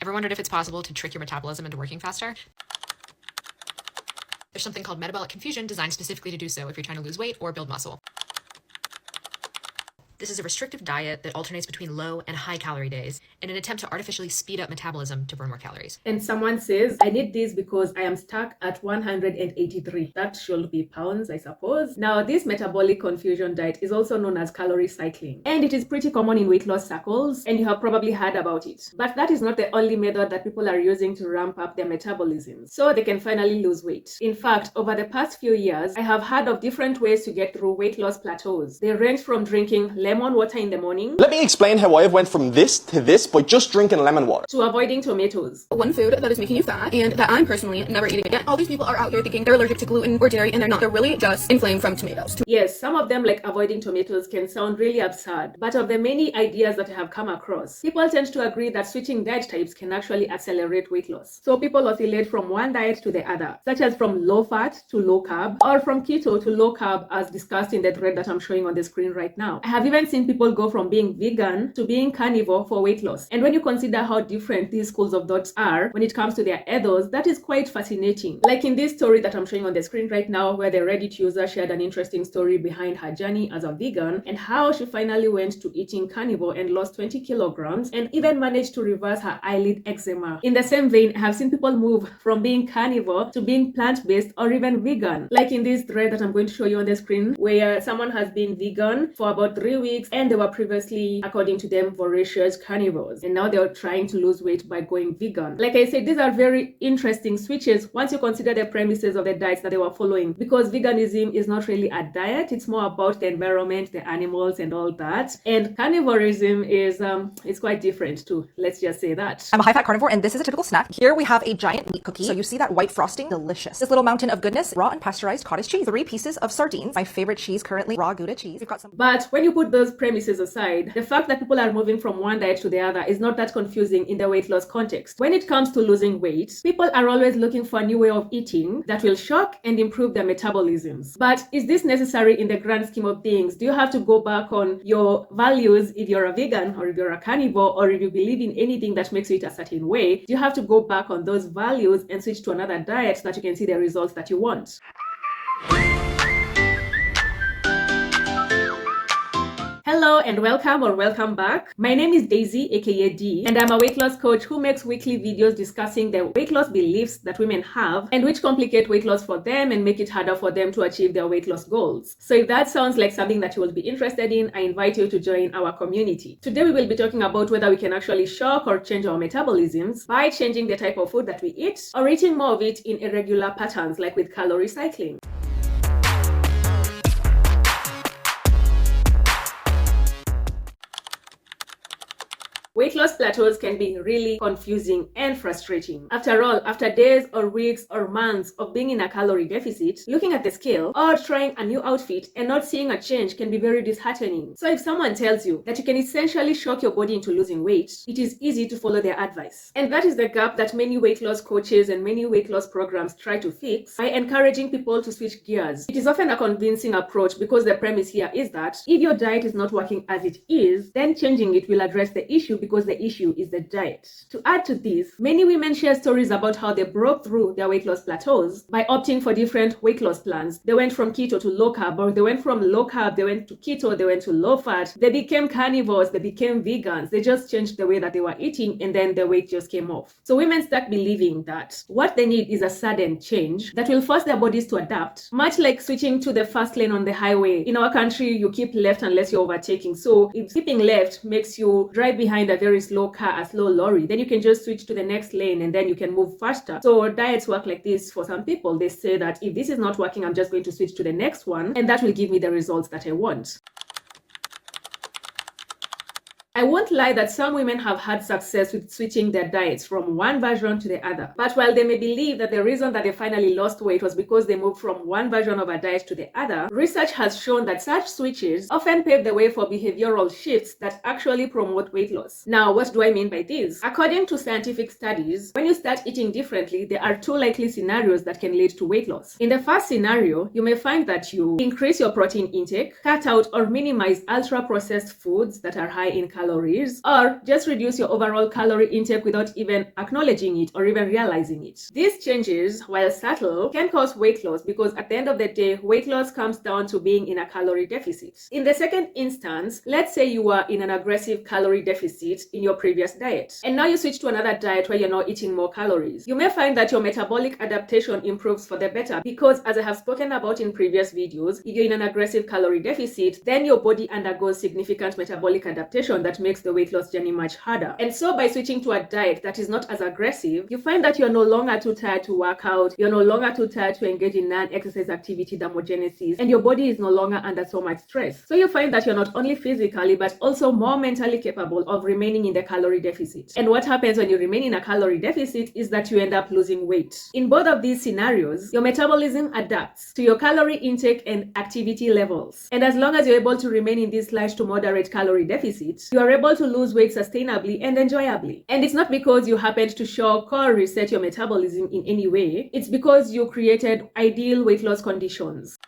Ever wondered if it's possible to trick your metabolism into working faster? There's something called metabolic confusion designed specifically to do so if you're trying to lose weight or build muscle. This is a restrictive diet that alternates between low and high calorie days in an attempt to artificially speed up metabolism to burn more calories. And someone says, I need this because I am stuck at 183. That should be pounds, I suppose. Now, this metabolic confusion diet is also known as calorie cycling, and it is pretty common in weight loss circles, and you have probably heard about it. But that is not the only method that people are using to ramp up their metabolism, so they can finally lose weight. In fact, over the past few years, I have heard of different ways to get through weight loss plateaus. They range from drinking lemon water in the morning. Let me explain how I went from this to this by just drinking lemon water. To avoiding tomatoes. One food that is making you fat and that I'm personally never eating again. All these people are out here thinking they're allergic to gluten or dairy and they're not. They're really just inflamed from tomatoes. Yes, some of them, like avoiding tomatoes, can sound really absurd. But of the many ideas that I have come across, people tend to agree that switching diet types can actually accelerate weight loss. So people oscillate from one diet to the other, such as from low fat to low carb, or from keto to low carb, as discussed in the thread that I'm showing on the screen right now. I have even seen people go from being vegan to being carnivore for weight loss. And when you consider how different these schools of thoughts are when it comes to their ethos, that is quite fascinating. Like in this story that I'm showing on the screen right now, where the Reddit user shared an interesting story behind her journey as a vegan and how she finally went to eating carnivore and lost 20 kilograms and even managed to reverse her eyelid eczema. In the same vein, I have seen people move from being carnivore to being plant-based or even vegan. Like in this thread that I'm going to show you on the screen, where someone has been vegan for about 3 weeks and they were previously, according to them, voracious carnivores, and now they're trying to lose weight by going vegan. Like I said, these are very interesting switches once you consider the premises of the diets that they were following, because veganism is not really a diet, it's more about the environment, the animals and all that, and carnivorism is it's quite different too, let's just say that. I'm a high-fat carnivore, and this is a typical snack. Here we have a giant meat cookie. So you see that white frosting? Delicious. This little mountain of goodness, raw and pasteurized cottage cheese, 3 pieces of sardines, my favorite cheese currently, raw Gouda cheese. We've got some. But when you put those premises aside, the fact that people are moving from one diet to the other is not that confusing in the weight loss context. When it comes to losing weight, people are always looking for a new way of eating that will shock and improve their metabolisms. But is this necessary in the grand scheme of things? Do you have to go back on your values if you're a vegan or if you're a carnivore or if you believe in anything that makes you eat a certain way? Do you have to go back on those values and switch to another diet so that you can see the results that you want? Hello and welcome or welcome back. My name is Daisy, aka D, and I'm a weight loss coach who makes weekly videos discussing the weight loss beliefs that women have and which complicate weight loss for them and make it harder for them to achieve their weight loss goals. So if that sounds like something that you will be interested in, I invite you to join our community. Today we will be talking about whether we can actually shock or change our metabolisms by changing the type of food that we eat or eating more of it in irregular patterns, like with calorie cycling. Weight loss plateaus can be really confusing and frustrating. After all, after days or weeks or months of being in a calorie deficit, looking at the scale or trying a new outfit and not seeing a change can be very disheartening. So if someone tells you that you can essentially shock your body into losing weight, it is easy to follow their advice. And that is the gap that many weight loss coaches and many weight loss programs try to fix by encouraging people to switch gears. It is often a convincing approach because the premise here is that if your diet is not working as it is, then changing it will address the issue, because the issue is the diet. To add to this, many women share stories about how they broke through their weight loss plateaus by opting for different weight loss plans. They went from keto to low carb, or they went from low carb, they went to keto, they went to low fat, they became carnivores, they became vegans. They just changed the way that they were eating and then the weight just came off. So women start believing that what they need is a sudden change that will force their bodies to adapt, much like switching to the fast lane on the highway. In our country, you keep left unless you're overtaking. So if keeping left makes you drive behind a very slow car, a slow lorry, then you can just switch to the next lane and then you can move faster. So diets work like this for some people. They say that if this is not working, I'm just going to switch to the next one and that will give me the results that I want. I won't lie that some women have had success with switching their diets from one version to the other. But while they may believe that the reason that they finally lost weight was because they moved from one version of a diet to the other, research has shown that such switches often pave the way for behavioral shifts that actually promote weight loss. Now, what do I mean by this? According to scientific studies, when you start eating differently, there are 2 likely scenarios that can lead to weight loss. In the first scenario, you may find that you increase your protein intake, cut out or minimize ultra-processed foods that are high in calories calories, or just reduce your overall calorie intake without even acknowledging it or even realizing it. These changes, while subtle, can cause weight loss because at the end of the day, weight loss comes down to being in a calorie deficit. In the second instance, let's say you are in an aggressive calorie deficit in your previous diet, and now you switch to another diet where you're not eating more calories. You may find that your metabolic adaptation improves for the better because, as I have spoken about in previous videos, if you're in an aggressive calorie deficit, then your body undergoes significant metabolic adaptation that makes the weight loss journey much harder. And so by switching to a diet that is not as aggressive, you find that you're no longer too tired to work out, you're no longer too tired to engage in non-exercise activity thermogenesis, and your body is no longer under so much stress. So you find that you're not only physically but also more mentally capable of remaining in the calorie deficit. And what happens when you remain in a calorie deficit is that you end up losing weight. In both of these scenarios, your metabolism adapts to your calorie intake and activity levels. And as long as you're able to remain in this light to moderate calorie deficit, you are able to lose weight sustainably and enjoyably. And it's not because you happened to shock or reset your metabolism in any way, it's because you created ideal weight loss conditions.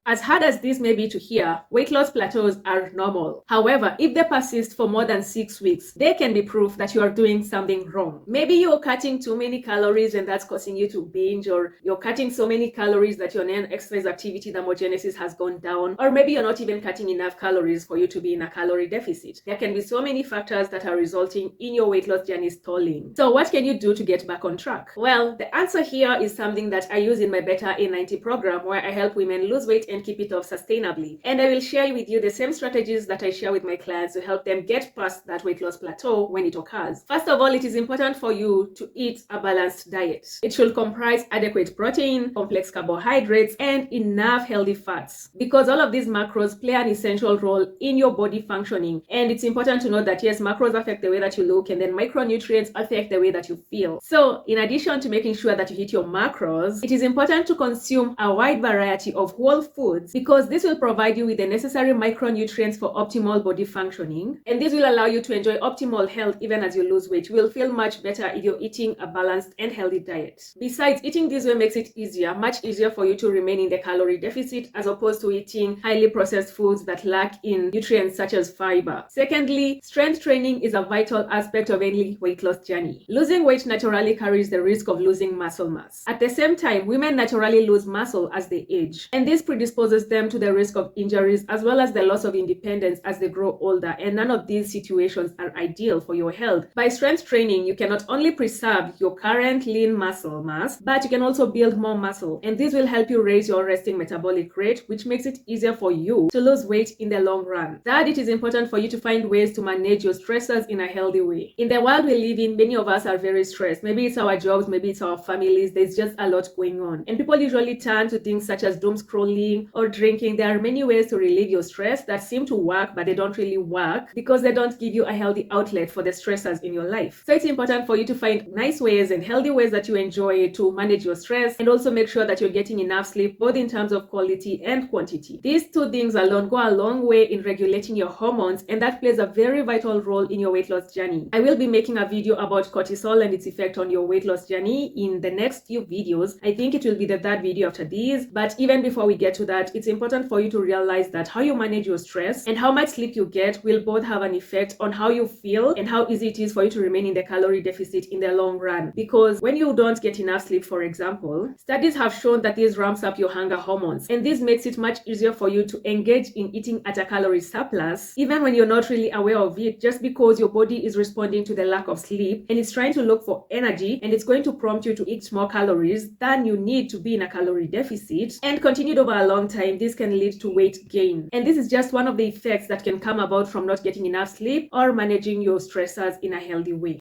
As hard as this may be to hear, weight loss plateaus are normal. However, if they persist for more than 6 weeks, they can be proof that you are doing something wrong. Maybe you're cutting too many calories and that's causing you to binge, or you're cutting so many calories that your non-exercise activity thermogenesis has gone down, or maybe you're not even cutting enough calories for you to be in a calorie deficit. There can be so many factors that are resulting in your weight loss journey stalling. So what can you do to get back on track? Well, the answer here is something that I use in my Better A90 program, where I help women lose weight and keep it off sustainably. And I will share with you the same strategies that I share with my clients to help them get past that weight loss plateau when it occurs. First of all, it is important for you to eat a balanced diet. It should comprise adequate protein, complex carbohydrates, and enough healthy fats, because all of these macros play an essential role in your body functioning. And it's important to know that yes, macros affect the way that you look, and then micronutrients affect the way that you feel. So in addition to making sure that you hit your macros, it is important to consume a wide variety of whole foods, because this will provide you with the necessary micronutrients for optimal body functioning, and this will allow you to enjoy optimal health even as you lose weight. You will feel much better if you're eating a balanced and healthy diet. Besides, eating this way makes it much easier for you to remain in the calorie deficit as opposed to eating highly processed foods that lack in nutrients such as fiber. Secondly, strength training is a vital aspect of any weight loss journey. Losing weight naturally carries the risk of losing muscle mass. At the same time, women naturally lose muscle as they age, and this predisposes them to the risk of injuries as well as the loss of independence as they grow older, and none of these situations are ideal for your health. By strength training, you can not only preserve your current lean muscle mass, but you can also build more muscle, and this will help you raise your resting metabolic rate, which makes it easier for you to lose weight in the long run. Third, it is important for you to find ways to manage your stressors in a healthy way. In the world we live in, many of us are very stressed. Maybe it's our jobs, maybe it's our families. There's just a lot going on, and people usually turn to things such as doom scrolling or drinking. There are many ways to relieve your stress that seem to work, but they don't really work because they don't give you a healthy outlet for the stressors in your life. So it's important for you to find nice ways and healthy ways that you enjoy to manage your stress, and also make sure that you're getting enough sleep, both in terms of quality and quantity. These two things alone go a long way in regulating your hormones, and that plays a very vital role in your weight loss journey. I will be making a video about cortisol and its effect on your weight loss journey in the next few videos. I think it will be the third video after these, but even before we get to that, it's important for you to realize that how you manage your stress and how much sleep you get will both have an effect on how you feel and how easy it is for you to remain in the calorie deficit in the long run. Because when you don't get enough sleep, for example, studies have shown that this ramps up your hunger hormones, and this makes it much easier for you to engage in eating at a calorie surplus even when you're not really aware of it, just because your body is responding to the lack of sleep and it's trying to look for energy, and it's going to prompt you to eat more calories than you need to be in a calorie deficit. And continued over a long time, this can lead to weight gain, and this is just one of the effects that can come about from not getting enough sleep or managing your stressors in a healthy way.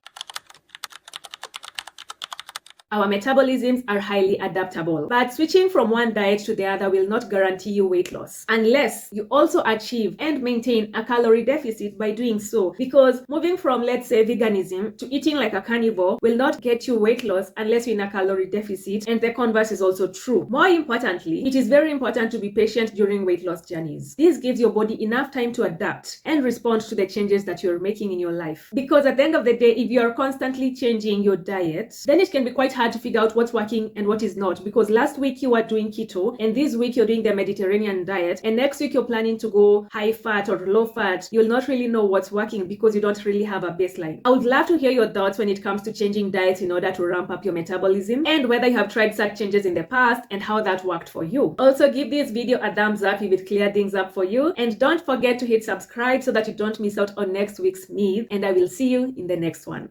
Our metabolisms are highly adaptable, but switching from one diet to the other will not guarantee you weight loss unless you also achieve and maintain a calorie deficit by doing so, because moving from, let's say, veganism to eating like a carnivore will not get you weight loss unless you're in a calorie deficit, and the converse is also true. More importantly, it is very important to be patient during weight loss journeys. This gives your body enough time to adapt and respond to the changes that you're making in your life, because at the end of the day, if you are constantly changing your diet, then it can be quite hard hard to figure out what's working and what is not, because last week you were doing keto and this week you're doing the Mediterranean diet, and next week you're planning to go high fat or low fat. You'll not really know what's working because you don't really have a baseline. I would love to hear your thoughts when it comes to changing diets in order to ramp up your metabolism, and whether you have tried such changes in the past and how that worked for you. Also, give this video a thumbs up if it cleared things up for you, and don't forget to hit subscribe so that you don't miss out on next week's meal, and I will see you in the next one.